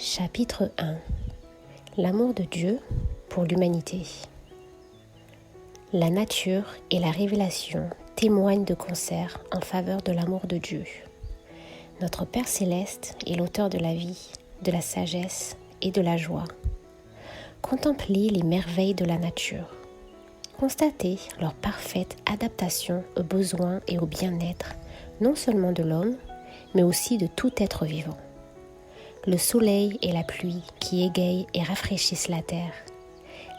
Chapitre 1. L'amour de Dieu pour l'humanité. La nature et la révélation témoignent de concert en faveur de l'amour de Dieu. Notre Père céleste est l'auteur de la vie, de la sagesse et de la joie. Contemplez les merveilles de la nature. Constatez leur parfaite adaptation aux besoins et au bien-être, non seulement de l'homme, mais aussi de tout être vivant. Le soleil et la pluie qui égayent et rafraîchissent la terre,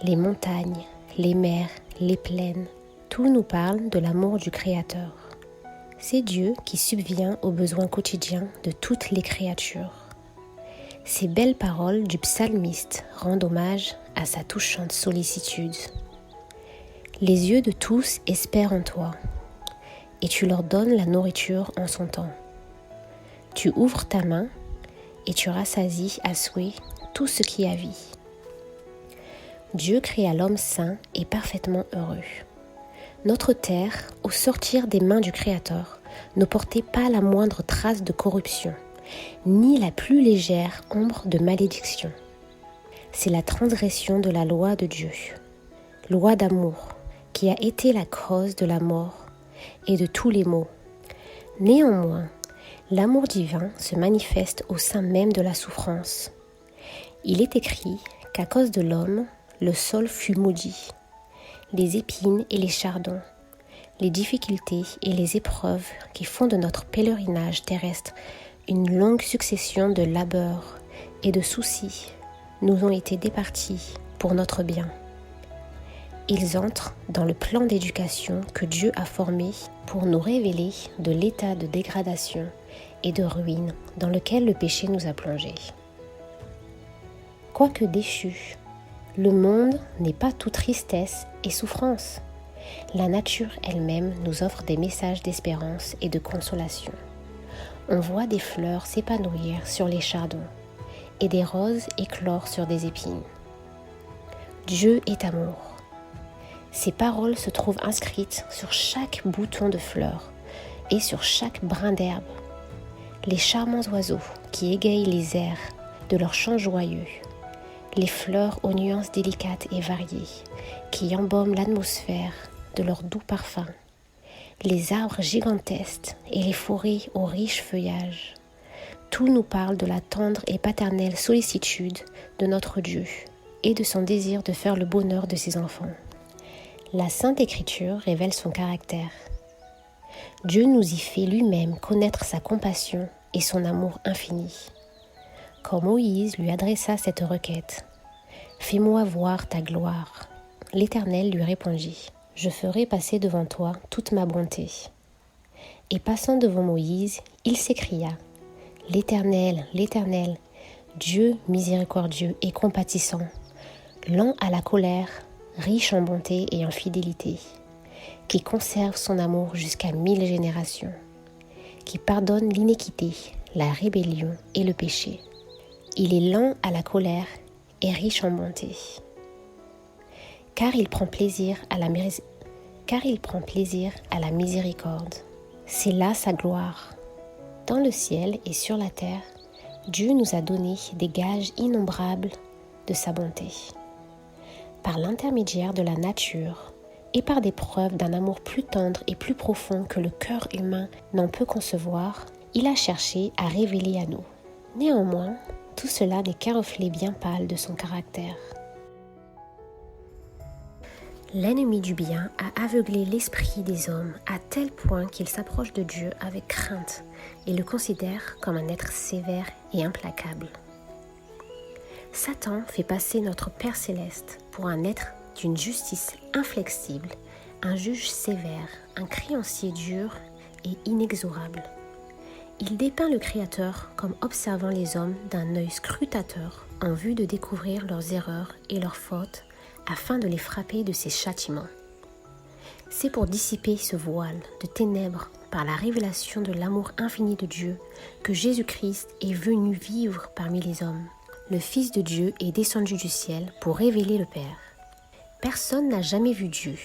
les montagnes, les mers, les plaines, tout nous parle de l'amour du Créateur. C'est Dieu qui subvient aux besoins quotidiens de toutes les créatures. Ces belles paroles du psalmiste rendent hommage à sa touchante sollicitude. Les yeux de tous espèrent en toi, et tu leur donnes la nourriture en son temps. Tu ouvres ta main, et tu rassasies à souhait tout ce qui a vie. Dieu créa l'homme sain et parfaitement heureux. Notre terre, au sortir des mains du Créateur, ne portait pas la moindre trace de corruption, ni la plus légère ombre de malédiction. C'est la transgression de la loi de Dieu, loi d'amour, qui a été la cause de la mort et de tous les maux. Néanmoins, l'amour divin se manifeste au sein même de la souffrance. Il est écrit qu'à cause de l'homme, le sol fut maudit. Les épines et les chardons, les difficultés et les épreuves qui font de notre pèlerinage terrestre une longue succession de labeurs et de soucis nous ont été départis pour notre bien. Ils entrent dans le plan d'éducation que Dieu a formé pour nous révéler de l'état de dégradation et de ruine dans lequel le péché nous a plongés. Quoique déchu, le monde n'est pas tout tristesse et souffrance. La nature elle-même nous offre des messages d'espérance et de consolation. On voit des fleurs s'épanouir sur les chardons et des roses éclore sur des épines. Dieu est amour. Ces paroles se trouvent inscrites sur chaque bouton de fleur et sur chaque brin d'herbe. Les charmants oiseaux qui égayent les airs de leurs chants joyeux, les fleurs aux nuances délicates et variées qui embaument l'atmosphère de leurs doux parfums, les arbres gigantesques et les forêts aux riches feuillages. Tout nous parle de la tendre et paternelle sollicitude de notre Dieu et de son désir de faire le bonheur de ses enfants. La Sainte Écriture révèle son caractère. Dieu nous y fait lui-même connaître sa compassion et son amour infini. Quand Moïse lui adressa cette requête, « Fais-moi voir ta gloire », l'Éternel lui répondit, « Je ferai passer devant toi toute ma bonté. » Et passant devant Moïse, il s'écria, « L'Éternel, l'Éternel, Dieu miséricordieux et compatissant, lent à la colère, riche en bonté et en fidélité, qui conserve son amour jusqu'à 1000 générations, qui pardonne l'iniquité, la rébellion et le péché. Il est lent à la colère et riche en bonté, car il prend plaisir à la miséricorde. C'est là sa gloire. Dans le ciel et sur la terre, Dieu nous a donné des gages innombrables de sa bonté. Par l'intermédiaire de la nature et par des preuves d'un amour plus tendre et plus profond que le cœur humain n'en peut concevoir, il a cherché à révéler à nous. Néanmoins, tout cela n'est qu'un reflet bien pâle de son caractère. L'ennemi du bien a aveuglé l'esprit des hommes à tel point qu'ils s'approchent de Dieu avec crainte et le considèrent comme un être sévère et implacable. Satan fait passer notre Père céleste pour un être d'une justice inflexible, un juge sévère, un créancier dur et inexorable. Il dépeint le Créateur comme observant les hommes d'un œil scrutateur en vue de découvrir leurs erreurs et leurs fautes afin de les frapper de ses châtiments. C'est pour dissiper ce voile de ténèbres par la révélation de l'amour infini de Dieu que Jésus-Christ est venu vivre parmi les hommes. Le Fils de Dieu est descendu du ciel pour révéler le Père. Personne n'a jamais vu Dieu.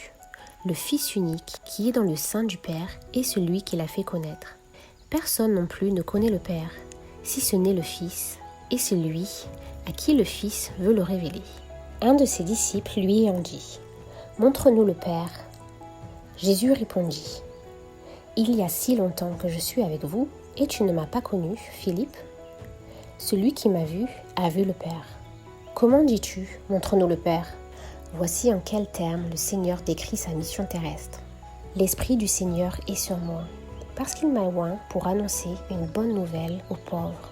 Le Fils unique qui est dans le sein du Père est celui qui l'a fait connaître. Personne non plus ne connaît le Père, si ce n'est le Fils, et celui à qui le Fils veut le révéler. Un de ses disciples lui ayant dit « Montre-nous le Père ». Jésus répondit « Il y a si longtemps que je suis avec vous, et tu ne m'as pas connu, Philippe ? Celui qui m'a vu a vu le Père. Comment dis-tu « Montre-nous le Père » ? Voici en quels termes le Seigneur décrit sa mission terrestre. L'Esprit du Seigneur est sur moi, parce qu'il m'a oint pour annoncer une bonne nouvelle aux pauvres.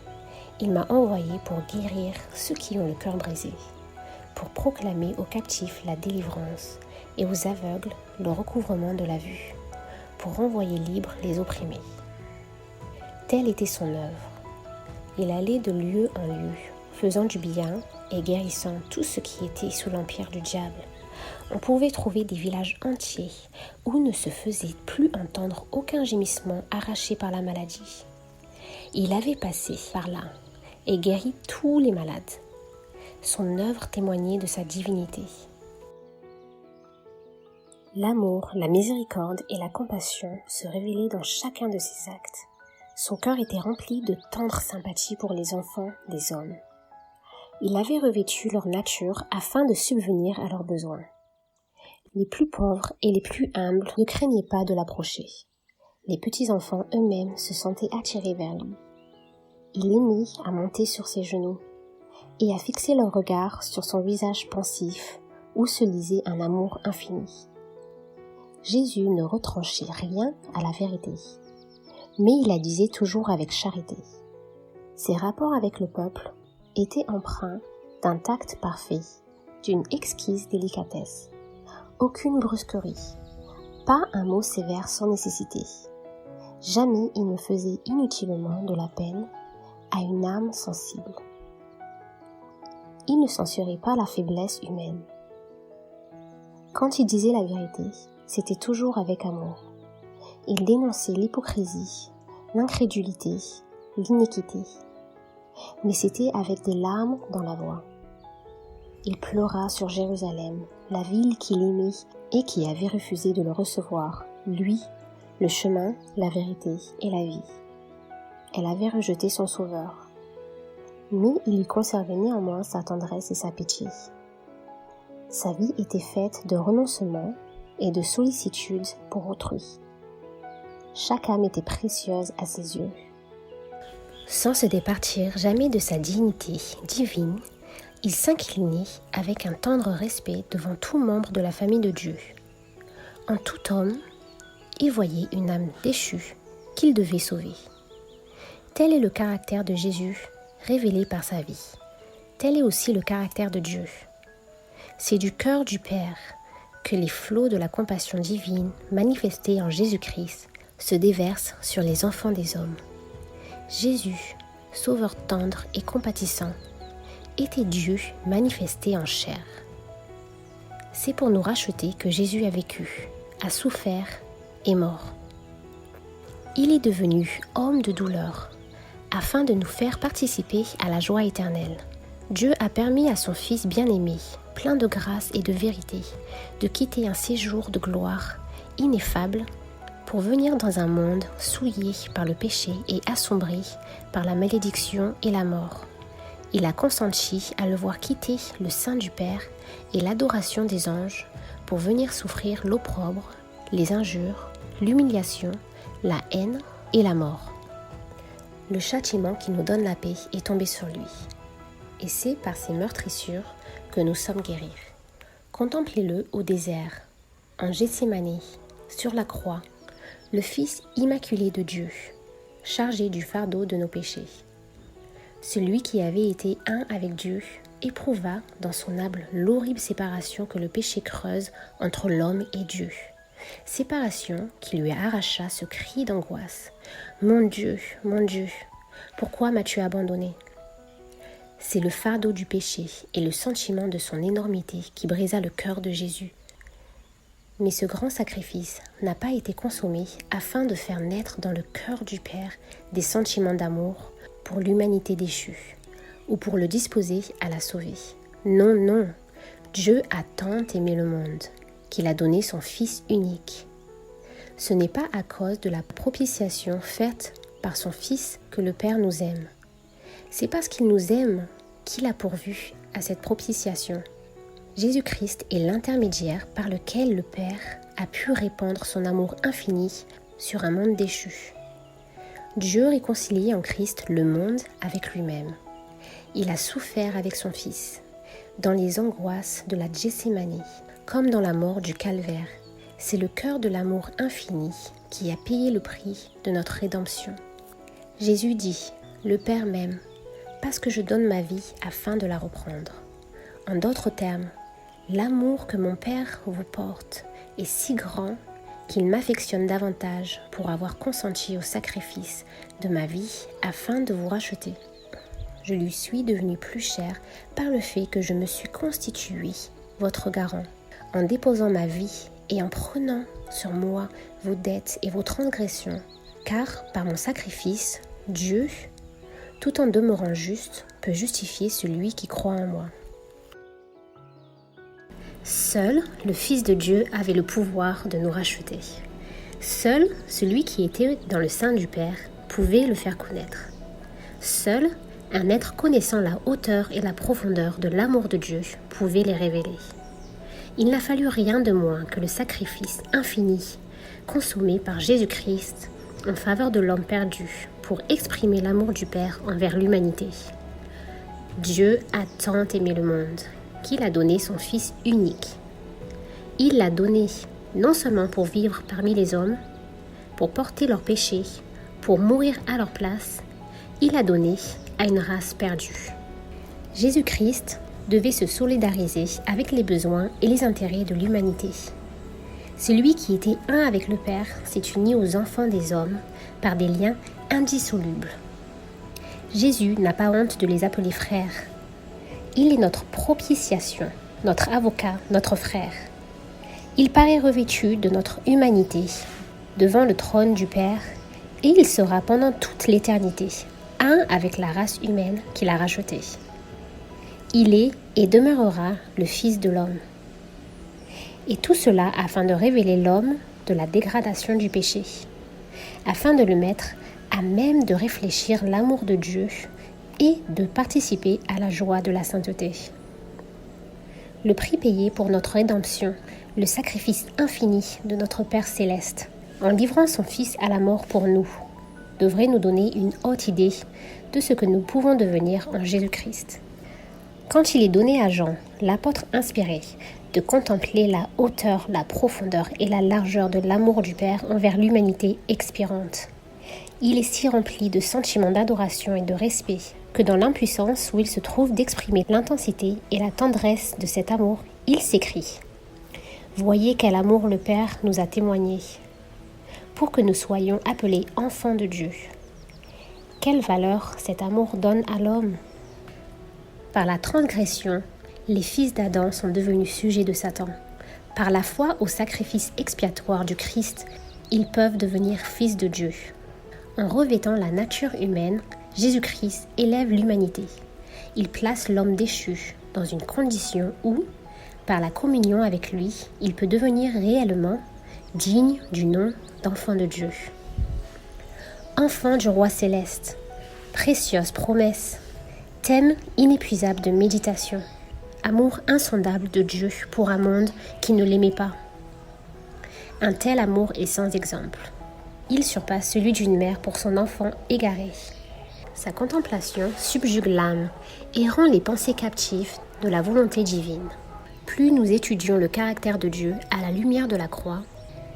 Il m'a envoyé pour guérir ceux qui ont le cœur brisé, pour proclamer aux captifs la délivrance et aux aveugles le recouvrement de la vue, pour renvoyer libres les opprimés. Telle était son œuvre. Il allait de lieu en lieu, faisant du bien et guérissant tout ce qui était sous l'empire du diable. On pouvait trouver des villages entiers où ne se faisait plus entendre aucun gémissement arraché par la maladie. Il avait passé par là et guéri tous les malades. Son œuvre témoignait de sa divinité. L'amour, la miséricorde et la compassion se révélaient dans chacun de ses actes. Son cœur était rempli de tendre sympathie pour les enfants des hommes. Il avait revêtu leur nature afin de subvenir à leurs besoins. Les plus pauvres et les plus humbles ne craignaient pas de l'approcher. Les petits-enfants eux-mêmes se sentaient attirés vers lui. Il les mit à monter sur ses genoux et à fixer leur regard sur son visage pensif où se lisait un amour infini. Jésus ne retranchait rien à la vérité, mais il la disait toujours avec charité. Ses rapports avec le peuple étaient empreints d'un tact parfait, d'une exquise délicatesse. Aucune brusquerie, pas un mot sévère sans nécessité. Jamais il ne faisait inutilement de la peine à une âme sensible. Il ne censurait pas la faiblesse humaine. Quand il disait la vérité, c'était toujours avec amour. Il dénonçait l'hypocrisie, l'incrédulité, l'iniquité. Mais c'était avec des larmes dans la voix. Il pleura sur Jérusalem, la ville qu'il aimait et qui avait refusé de le recevoir, lui, le chemin, la vérité et la vie. Elle avait rejeté son sauveur. Mais il y conservait néanmoins sa tendresse et sa pitié. Sa vie était faite de renoncement et de sollicitude pour autrui. Chaque âme était précieuse à ses yeux. Sans se départir jamais de sa dignité divine, il s'inclinait avec un tendre respect devant tout membre de la famille de Dieu. En tout homme, il voyait une âme déchue qu'il devait sauver. Tel est le caractère de Jésus révélé par sa vie. Tel est aussi le caractère de Dieu. C'est du cœur du Père que les flots de la compassion divine manifestée en Jésus-Christ se déversent sur les enfants des hommes. Jésus, sauveur tendre et compatissant, était Dieu manifesté en chair. C'est pour nous racheter que Jésus a vécu, a souffert et mort. Il est devenu homme de douleur, afin de nous faire participer à la joie éternelle. Dieu a permis à son Fils bien-aimé, plein de grâce et de vérité, de quitter un séjour de gloire ineffable pour venir dans un monde souillé par le péché et assombri par la malédiction et la mort. Il a consenti à le voir quitter le sein du Père et l'adoration des anges pour venir souffrir l'opprobre, les injures, l'humiliation, la haine et la mort. Le châtiment qui nous donne la paix est tombé sur lui. Et c'est par ses meurtrissures que nous sommes guéris. Contemplez-le au désert, en Gethsémani, sur la croix, le Fils immaculé de Dieu, chargé du fardeau de nos péchés. Celui qui avait été un avec Dieu éprouva dans son âme l'horrible séparation que le péché creuse entre l'homme et Dieu. Séparation qui lui arracha ce cri d'angoisse. « Mon Dieu, pourquoi m'as-tu abandonné ?» C'est le fardeau du péché et le sentiment de son énormité qui brisa le cœur de Jésus. Mais ce grand sacrifice n'a pas été consommé afin de faire naître dans le cœur du Père des sentiments d'amour pour l'humanité déchue ou pour le disposer à la sauver. Non, non, Dieu a tant aimé le monde qu'il a donné son Fils unique. Ce n'est pas à cause de la propitiation faite par son Fils que le Père nous aime. C'est parce qu'il nous aime qu'il a pourvu à cette propitiation. Jésus-Christ est l'intermédiaire par lequel le Père a pu répandre son amour infini sur un monde déchu. Dieu réconcilie en Christ le monde avec lui-même. Il a souffert avec son Fils, dans les angoisses de la Gethsémanie, comme dans la mort du calvaire. C'est le cœur de l'amour infini qui a payé le prix de notre rédemption. Jésus dit, le Père m'aime, parce que je donne ma vie afin de la reprendre. En d'autres termes, l'amour que mon Père vous porte est si grand qu'il m'affectionne davantage pour avoir consenti au sacrifice de ma vie afin de vous racheter. Je lui suis devenu plus cher par le fait que je me suis constitué votre garant, en déposant ma vie et en prenant sur moi vos dettes et vos transgressions, car par mon sacrifice, Dieu, tout en demeurant juste, peut justifier celui qui croit en moi. Seul le Fils de Dieu avait le pouvoir de nous racheter. Seul celui qui était dans le sein du Père pouvait le faire connaître. Seul un être connaissant la hauteur et la profondeur de l'amour de Dieu pouvait les révéler. Il n'a fallu rien de moins que le sacrifice infini consommé par Jésus-Christ en faveur de l'homme perdu pour exprimer l'amour du Père envers l'humanité. Dieu a tant aimé le monde qu'il a donné son Fils unique. Il l'a donné non seulement pour vivre parmi les hommes, pour porter leurs péchés, pour mourir à leur place, il a donné à une race perdue. Jésus-Christ devait se solidariser avec les besoins et les intérêts de l'humanité. Celui qui était un avec le Père s'est uni aux enfants des hommes par des liens indissolubles. Jésus n'a pas honte de les appeler frères. Il est notre propitiation, notre avocat, notre frère. Il paraît revêtu de notre humanité devant le trône du Père et il sera pendant toute l'éternité un avec la race humaine qu'il a rachetée. Il est et demeurera le Fils de l'homme. Et tout cela afin de révéler l'homme de la dégradation du péché, afin de le mettre à même de réfléchir l'amour de Dieu et de participer à la joie de la sainteté. Le prix payé pour notre rédemption, le sacrifice infini de notre Père céleste, en livrant son Fils à la mort pour nous, devrait nous donner une haute idée de ce que nous pouvons devenir en Jésus-Christ. Quand il est donné à Jean, l'apôtre inspiré, de contempler la hauteur, la profondeur et la largeur de l'amour du Père envers l'humanité expirante, il est si rempli de sentiments d'adoration et de respect que dans l'impuissance où il se trouve d'exprimer l'intensité et la tendresse de cet amour, il s'écrie « Voyez quel amour le Père nous a témoigné, pour que nous soyons appelés enfants de Dieu. Quelle valeur cet amour donne à l'homme ?» Par la transgression, les fils d'Adam sont devenus sujets de Satan. Par la foi au sacrifice expiatoire du Christ, ils peuvent devenir fils de Dieu. En revêtant la nature humaine, Jésus-Christ élève l'humanité. Il place l'homme déchu dans une condition où, par la communion avec lui, il peut devenir réellement digne du nom d'enfant de Dieu. Enfant du roi céleste, précieuse promesse, thème inépuisable de méditation, amour insondable de Dieu pour un monde qui ne l'aimait pas. Un tel amour est sans exemple. Il surpasse celui d'une mère pour son enfant égaré. Sa contemplation subjugue l'âme et rend les pensées captives de la volonté divine. Plus nous étudions le caractère de Dieu à la lumière de la croix,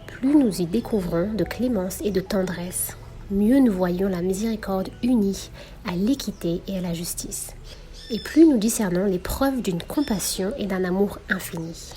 plus nous y découvrons de clémence et de tendresse, mieux nous voyons la miséricorde unie à l'équité et à la justice, et plus nous discernons les preuves d'une compassion et d'un amour infini.